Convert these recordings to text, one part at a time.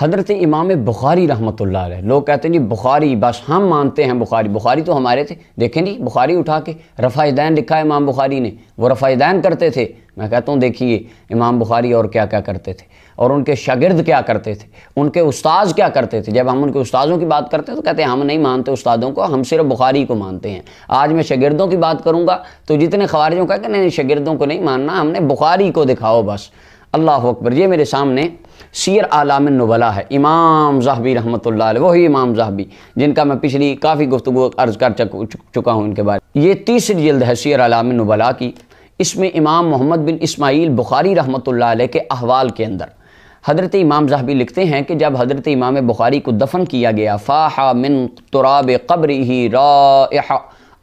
حضرت امام بخاری رحمۃ اللہ علیہ، لوگ کہتے ہیں جی بخاری بس ہم مانتے ہیں، بخاری تو ہمارے تھے، دیکھیں جی بخاری اٹھا کے رفع دین لکھا ہے امام بخاری نے، وہ رفع دین کرتے تھے۔ میں کہتا ہوں دیکھیے امام بخاری اور کیا کیا کرتے تھے، اور ان کے شاگرد کیا کرتے تھے، ان کے استاذ کیا کرتے تھے۔ جب ہم ان کے استاذوں کی بات کرتے ہیں تو کہتے ہیں ہم نہیں مانتے استادوں کو، ہم صرف بخاری کو مانتے ہیں۔ آج میں شاگردوں کی بات کروں گا تو جتنے خوارجوں کا کہ نہیں شاگردوں کو نہیں ماننا، ہم نے بخاری کو دکھاؤ بس۔ اللہ اکبر۔ یہ میرے سامنے سیر اعلام النبلاء ہے، امام ذہبی رحمۃ اللہ علیہ، وہی امام ذہبی جن کا میں پچھلی کافی گفتگو عرض کر چکا ہوں ان کے بارے میں۔ یہ تیسری جلد ہے سیر اعلام النبلاء کی۔ اس میں امام محمد بن اسماعیل بخاری رحمۃ اللہ علیہ کے احوال کے اندر حضرت امام ذہبی لکھتے ہیں کہ جب حضرت امام بخاری کو دفن کیا گیا، فاح من تراب قبرہ رائحہ،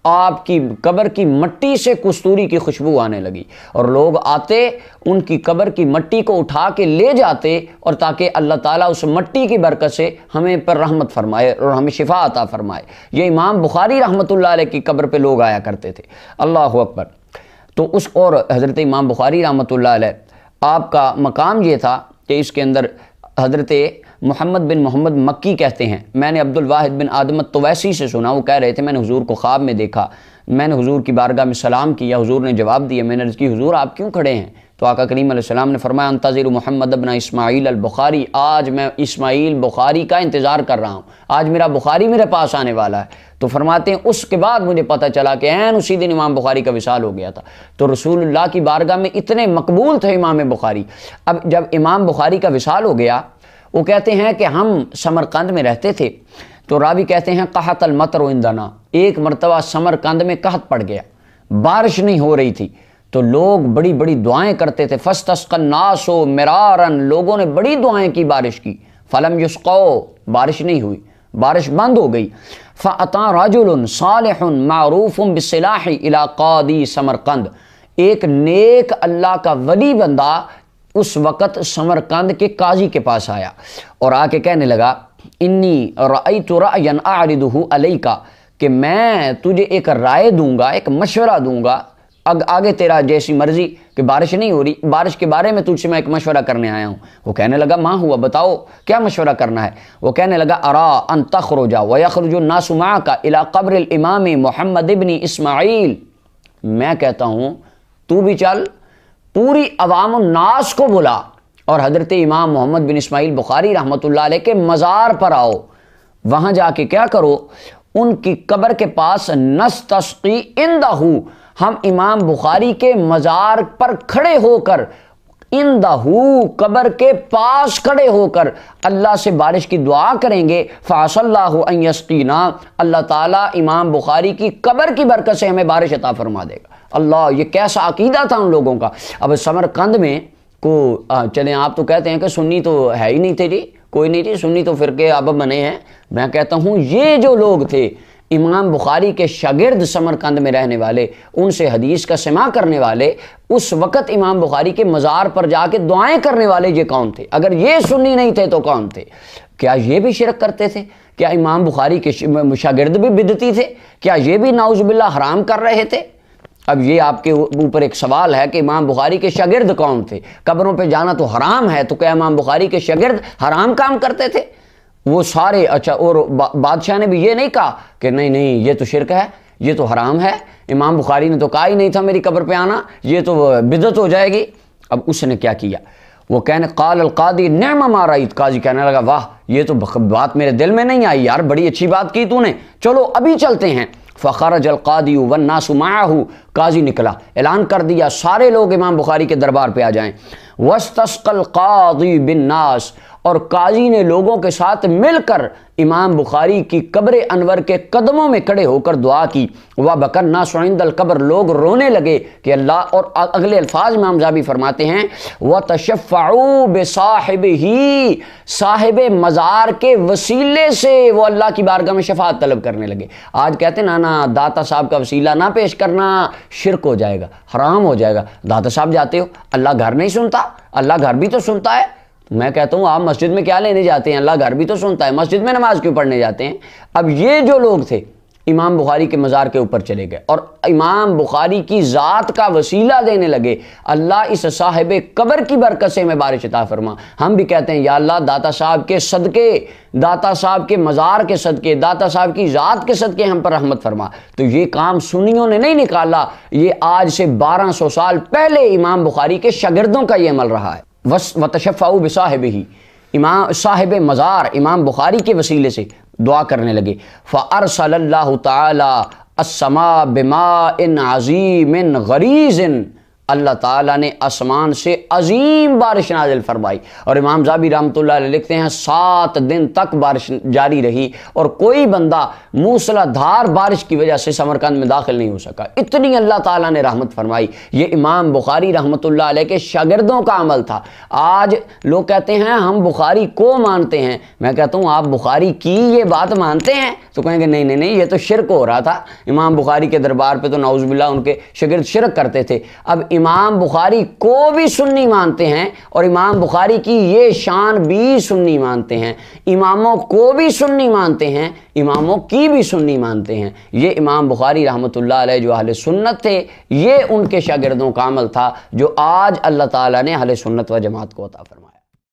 آپ کی قبر کی مٹی سے کستوری کی خوشبو آنے لگی، اور لوگ آتے ان کی قبر کی مٹی کو اٹھا کے لے جاتے، اور تاکہ اللہ تعالیٰ اس مٹی کی برکت سے ہمیں پر رحمت فرمائے اور ہمیں شفا عطا فرمائے۔ یہ امام بخاری رحمۃ اللہ علیہ کی قبر پہ لوگ آیا کرتے تھے۔ اللہ اکبر۔ تو اس اور حضرت امام بخاری رحمۃ اللہ علیہ آپ کا مقام یہ تھا کہ اس کے اندر حضرت محمد بن محمد مکی کہتے ہیں، میں نے عبد الواحد بن آدم الطویسی سے سنا، وہ کہہ رہے تھے میں نے حضور کو خواب میں دیکھا، میں نے حضور کی بارگاہ میں سلام کیا، حضور نے جواب دیا، میں نے عرض کی حضور آپ کیوں کھڑے ہیں؟ تو آقا کریم علیہ السلام نے فرمایا انتظر محمد ابن اسماعیل البخاری، آج میں اسماعیل بخاری کا انتظار کر رہا ہوں، آج میرا بخاری میرے پاس آنے والا ہے۔ تو فرماتے ہیں اس کے بعد مجھے پتہ چلا کہ عین اسی دن امام بخاری کا وصال ہو گیا تھا۔ تو رسول اللہ کی بارگاہ میں اتنے مقبول تھے امام بخاری۔ اب جب امام بخاری کا وصال ہو گیا، وہ کہتے ہیں کہ ہم سمرقند میں رہتے تھے، تو راوی کہتے ہیں قحط المطر عندنا، ایک مرتبہ سمرقند میں قحط پڑ گیا، بارش نہیں ہو رہی تھی، تو لوگ بڑی بڑی دعائیں کرتے تھے، فاستسقى الناس مرارا، لوگوں نے بڑی دعائیں کی بارش کی، فلم يسقوا، بارش نہیں ہوئی، بارش بند ہو گئی۔ فأتى رجل صالح معروف بالصلاح الى قاضی سمرقند، ایک نیک اللہ کا ولی بندہ اس وقت سمرقند کے قاضی کے پاس آیا اور آ کے کہنے لگا انی رأیت رأیا اعرضہ علیک، کہ میں تجھے ایک رائے دوں گا، ایک مشورہ دوں گا، آگے تیرا جیسی مرضی، کہ بارش نہیں ہو رہی، بارش کے بارے میں تجھ سے میں ایک مشورہ کرنے آیا ہوں۔ وہ کہنے لگا ما ہوا، بتاؤ کیا مشورہ کرنا ہے؟ وہ کہنے لگا ارا ان تخرج ویخرج الناس معک الی قبر الامام محمد ابن اسماعیل، میں کہتا ہوں تو بھی چل، پوری عوام الناس کو بلا اور حضرت امام محمد بن اسماعیل بخاری رحمۃ اللہ علیہ کے مزار پر آؤ، وہاں جا کے کیا کرو، ان کی قبر کے پاس نستسقی عندہ، ہم امام بخاری کے مزار پر کھڑے ہو کر، عندہ قبر کے پاس کھڑے ہو کر اللہ سے بارش کی دعا کریں گے، فعسى اللہ ان یسقینا، اللہ تعالیٰ امام بخاری کی قبر کی برکت سے ہمیں بارش عطا فرما دے گا۔ اللہ، یہ کیسا عقیدہ تھا ان لوگوں کا۔ اب سمرقند میں کو چلیں آپ تو کہتے ہیں کہ سنی تو ہے ہی نہیں تھے جی، کوئی نہیں جی، سنی تو فرقے اب بنے ہیں، میں کہتا ہوں یہ جو لوگ تھے امام بخاری کے شاگرد سمرقند میں رہنے والے، ان سے حدیث کا سماع کرنے والے، اس وقت امام بخاری کے مزار پر جا کے دعائیں کرنے والے یہ کون تھے؟ اگر یہ سنی نہیں تھے تو کون تھے؟ کیا یہ بھی شرک کرتے تھے؟ کیا امام بخاری کے شاگرد بھی بدعتی تھے؟ کیا یہ بھی نعوذ باللہ حرام کر رہے تھے؟ اب یہ آپ کے اوپر ایک سوال ہے کہ امام بخاری کے شاگرد کون تھے؟ قبروں پہ جانا تو حرام ہے، تو کیا امام بخاری کے شاگرد حرام کام کرتے تھے؟ وہ سارے اچھا، اور بادشاہ نے بھی یہ نہیں کہا کہ نہیں یہ تو شرک ہے، یہ تو حرام ہے، امام بخاری نے تو کہا ہی نہیں تھا میری قبر پہ آنا، یہ تو بدعت ہو جائے گی۔ اب اس نے کیا کیا؟ وہ کہنے قال القاضی نعم ما رأیت، قاضی کہنے لگا واہ یہ تو بات میرے دل میں نہیں آئی یار، بڑی اچھی بات کی تو نے، چلو ابھی چلتے ہیں۔ فخرج القاضی والناس معه، قاضی نکلا، اعلان کر دیا سارے لوگ امام بخاری کے دربار پہ آ جائیں۔ واستسقى القاضی بالناس، اور قاضی نے لوگوں کے ساتھ مل کر امام بخاری کی قبر انور کے قدموں میں کھڑے ہو کر دعا کی۔ وَبَكَى النَّاسُ عِندَ الْقَبْرِ، لوگ رونے لگے کہ اللہ، اور اگلے الفاظ امام ذہبی فرماتے ہیں وَتَشَفَّعُوا بِصَاحِبِهِ، صاحب مزار کے وسیلے سے وہ اللہ کی بارگاہ میں شفاعت طلب کرنے لگے۔ آج کہتے ہیں نا داتا صاحب کا وسیلہ نہ پیش کرنا، شرک ہو جائے گا، حرام ہو جائے گا۔ داتا صاحب جاتے ہو، اللہ گھر نہیں سنتا؟ اللہ گھر بھی تو سنتا ہے۔ میں کہتا ہوں آپ مسجد میں کیا لینے جاتے ہیں؟ اللہ گھر بھی تو سنتا ہے، مسجد میں نماز کیوں پڑھنے جاتے ہیں؟ اب یہ جو لوگ تھے امام بخاری کے مزار کے اوپر چلے گئے اور امام بخاری کی ذات کا وسیلہ دینے لگے، اللہ اس صاحب قبر کی برکت سے ہمیں بارش عطا فرما۔ ہم بھی کہتے ہیں یا اللہ داتا صاحب کے صدقے، داتا صاحب کے مزار کے صدقے، داتا صاحب کی ذات کے صدقے ہم پر رحمت فرما۔ تو یہ کام سنیوں نے نہیں نکالا، یہ آج سے 1200 سال پہلے امام بخاری کے شاگردوں کا یہ عمل رہا ہے۔ وَتَشَفَّعُوا بِصَاحِبِهِ، امام صاحب مزار امام بخاری کے وسیلے سے دعا کرنے لگے۔ فَأَرْسَلَ اللَّهُ تَعَالَى السَّمَاءَ بِمَاءٍ عَظِيمٍ غَرِيزٍ، اللہ تعالیٰ نے آسمان سے عظیم بارش نازل فرمائی۔ اور امام زابی رحمۃ اللہ علیہ لکھتے ہیں 7 دن تک بارش جاری رہی اور کوئی بندہ موسلا دھار بارش کی وجہ سے سمرقند میں داخل نہیں ہو سکا، اتنی اللہ تعالیٰ نے رحمت فرمائی۔ یہ امام بخاری رحمۃ اللہ علیہ کے شاگردوں کا عمل تھا۔ آج لوگ کہتے ہیں ہم بخاری کو مانتے ہیں، میں کہتا ہوں آپ بخاری کی یہ بات مانتے ہیں؟ تو کہیں گے نہیں نہیں نہیں، یہ تو شرک ہو رہا تھا، امام بخاری کے دربار پہ تو نعوذ باللہ ان کے شاگرد شرک کرتے تھے۔ اب امام بخاری کو بھی سنی مانتے ہیں اور امام بخاری کی یہ شان بھی سنی مانتے ہیں، اماموں کو بھی سنی مانتے ہیں، اماموں کی بھی سنی مانتے ہیں۔ یہ امام بخاری رحمۃ اللہ علیہ جو اہل سنت تھے، یہ ان کے شاگردوں کا عمل تھا جو آج اللہ تعالیٰ نے اہل سنت و جماعت کو عطا فرمایا۔